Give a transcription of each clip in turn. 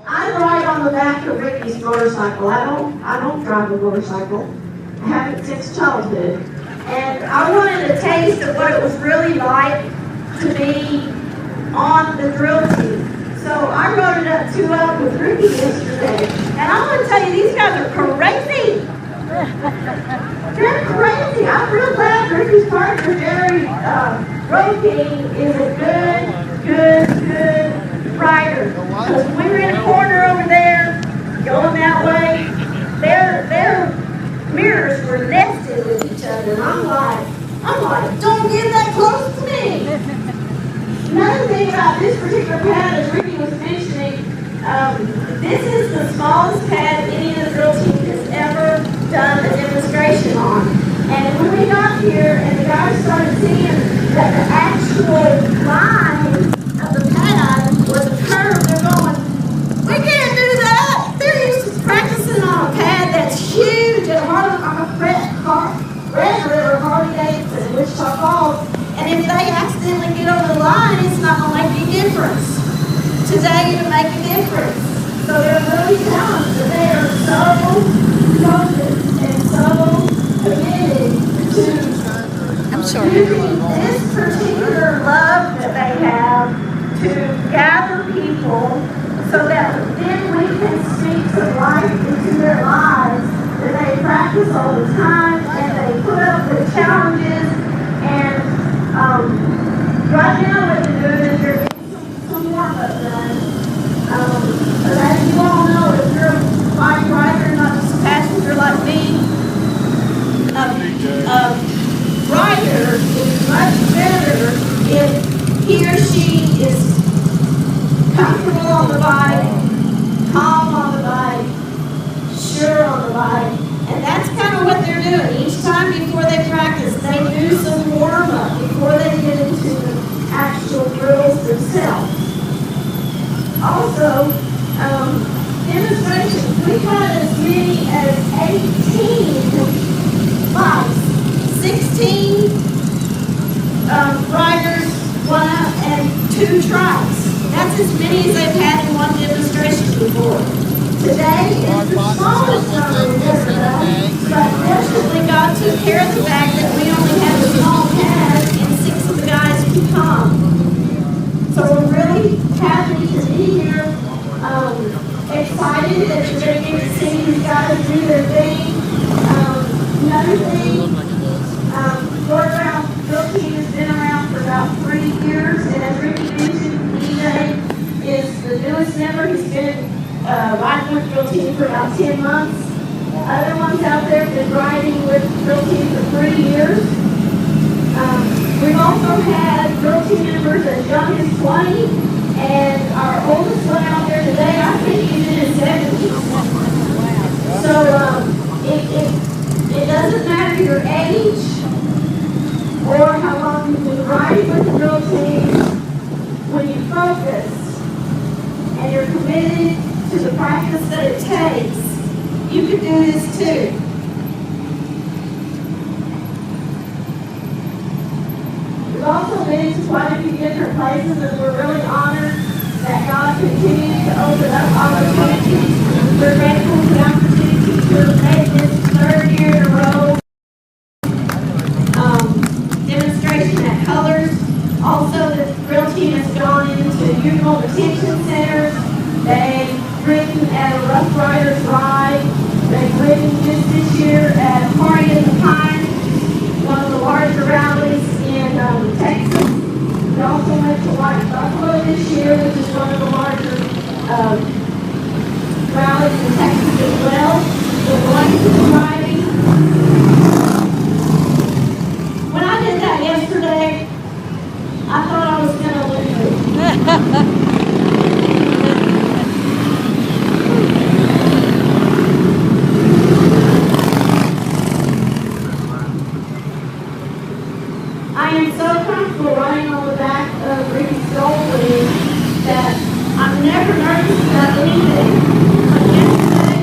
I ride on the back of Ricky's motorcycle. I don't drive a motorcycle. I haven't since childhood. And I wanted a taste of what it was really like to be on the drill team. So I rode it up 2-up with Ricky yesterday. And I want to tell you, these guys are crazy. They're crazy. I'm real glad Ricky's partner, Jerry Roking, is a good rider. Because when we're in a corner over there, going that way, their mirrors were nested with each other. And I'm like, don't get that close to me. Another thing about this particular pad, as Ricky was mentioning, this is the smallest pad any of the drill team has ever done a demonstration on. And when we got here and the guys started seeing that the actual line of the pad was a curve, they're going, we can't do that! They're used to practicing on a pad that's huge at Red River, Harley Davidson, Wichita Falls. And if they accidentally get over the line, it's not going to make any difference. Today, it'll make a difference. So they're really talented, but they are so focused and so committed to using this particular love that they have to gather people so that then we can speak some life into their lives. That they practice all the time and they put up with challenges. And right now what they're doing is they're getting some warm-up done. But as you all know, if you're a bike rider, not just a passenger like me, a rider is much better if he or she is comfortable on the bike, calm on the bike, sure on the bike. And that's kind of what they're doing. Each time before they practice, they do some warm-up before they get into the actual drills themselves. Also, demonstrations. We had as many as 18 bikes, 16 riders, 1 up, and 2 trikes. That's as many as they've had in one demonstration before. Today is the smallest number we've ever done, but fortunately God took care of the fact that we only have a small pad and 6 of the guys can come. So we're really happy to be here, excited that you're going to get to see these guys do their thing. Another thing, Foreground Drill Team has been around for about 3 years, and as Ricky mentioned, DJ is the newest member. He's been riding with Drill Team for about 10 months. Other ones out there have been riding with Drill Team for 3 years. We've also had Drill Team members as young as 20, and our oldest one out there today, I think he's in his 70s. So it doesn't matter your age or how long you've been riding with the Drill Team. When you focus and you're committed to the practice that it takes, you can do this too. We've also been to quite a few different places, and we're really honored that God continues to open up opportunities. We're grateful for the opportunity to have made this 3rd year in a row demonstration at Colors. Also, the drill team has gone into juvenile detention centers. They've ridden at a Rough Riders Ride. They've ridden just this year at Party in the Pine, one of the larger rallies in Texas. We also went to White Buffalo this year, which is one of the larger rallies in Texas as well. We're going to the riding. When I did that yesterday, I thought I was going to lose. I am so comfortable riding on the back of Ricky's Goldwing that I'm never nervous about anything. But yesterday,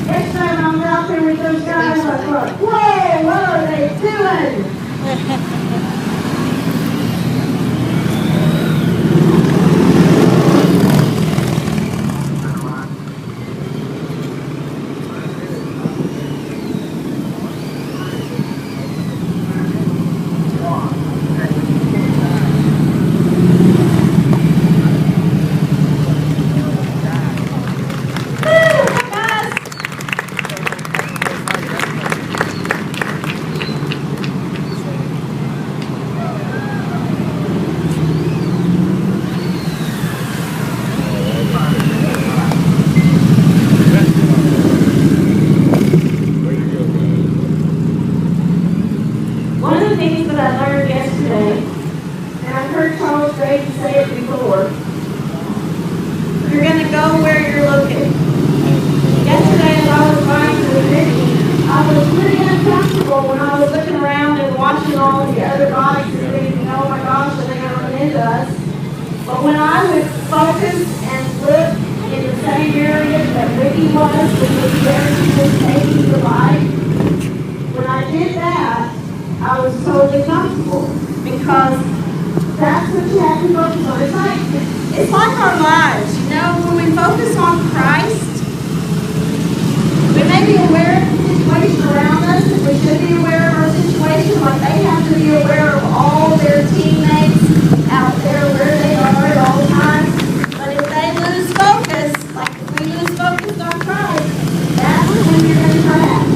next time I'm out there with those guys, I thought, whoa, what are they doing? the things that I learned yesterday, and I've heard Charles Grady say it before, you're going to go where you're looking. Yesterday, as I was riding to the city, I was pretty uncomfortable when I was looking around and watching all the other bikes and thinking, oh my gosh, are they going to run into us? But when I would focus and look in the same area that Ricky was, which was where he was taking the bike, when I did that, I was totally comfortable because that's what you have to focus on. It's like our lives, you know, when we focus on Christ, we may be aware of the situation around us, and we should be aware of our situation, like they have to be aware of all their teammates out there where they are at all times. But if they lose focus, like if we lose focus on Christ, that's when you're going to crash.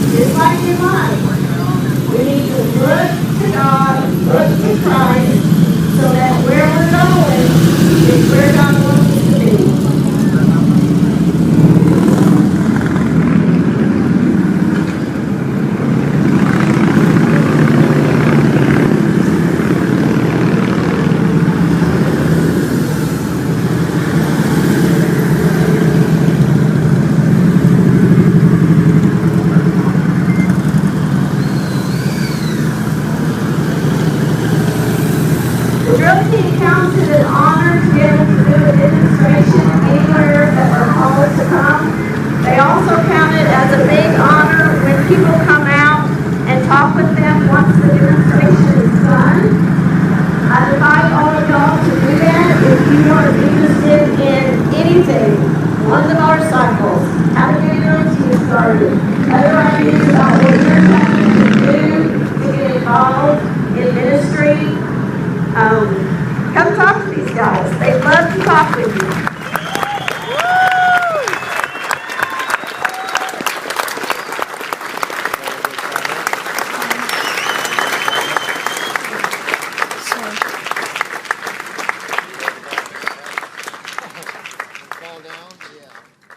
Just like in life, we need to look to God, look to Christ, it an honor to be able to do a demonstration anywhere that we're called to come. They also count it as a big honor when people come out and talk with them once the demonstration is done. I invite all of y'all to do that if you are interested in anything on the motorcycles, how to get your routine started, other ideas about what you're trying to do to get involved in ministry. Come talk to these guys. They'd love to talk with you. Fall down? Yeah.